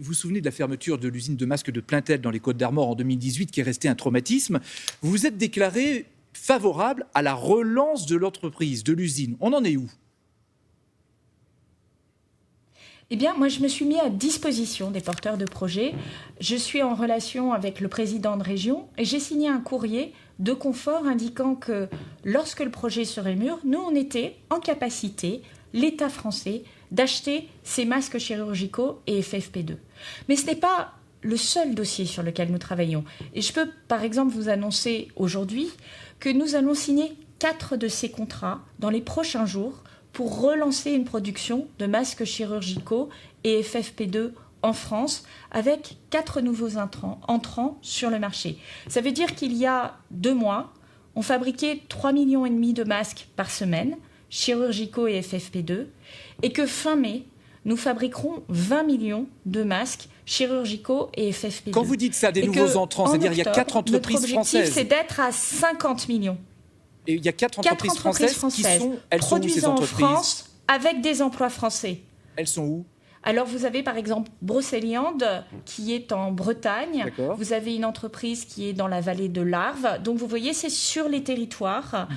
Vous vous souvenez de la fermeture de l'usine de masques de Plaintel dans les Côtes-d'Armor en 2018 qui est restée un traumatisme. Vous vous êtes déclaré favorable à la relance de l'entreprise, de l'usine. On en est où ? Eh bien, moi, je me suis mis à disposition des porteurs de projets. Je suis en relation avec le président de région et j'ai signé un courrier de confort indiquant que lorsque le projet serait mûr, nous, on était en capacité, l'État français, d'acheter ces masques chirurgicaux et FFP2. Mais ce n'est pas le seul dossier sur lequel nous travaillons. Et je peux, par exemple, vous annoncer aujourd'hui que nous allons signer 4 de ces contrats dans les prochains jours pour relancer une production de masques chirurgicaux et FFP2 en France, avec 4 nouveaux entrants sur le marché. Ça veut dire qu'il y a 2 mois, on fabriquait 3,5 millions de masques par semaine, chirurgicaux et FFP2, et que fin mai, nous fabriquerons 20 millions de masques chirurgicaux et FFP2. Quand vous dites ça, des nouveaux entrants, c'est-à-dire il y a 4 entreprises françaises. Notre objectif, c'est d'être à 50 millions. Et il y a 4 entreprises françaises qui sont... Elles sont où, ces entreprises ? En France, avec des emplois français. Elles sont où ? Alors, vous avez par exemple Brocéliande qui est en Bretagne. D'accord. Vous avez une entreprise qui est dans la vallée de l'Arve. Donc, vous voyez, c'est sur les territoires,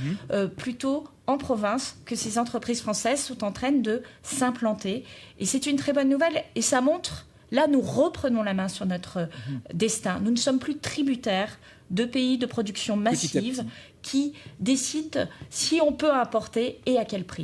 plutôt en province, que ces entreprises françaises sont en train de s'implanter. Et c'est une très bonne nouvelle. Et ça montre, là, nous reprenons la main sur notre destin. Nous ne sommes plus tributaires de pays de production massive qui décident si on peut importer et à quel prix.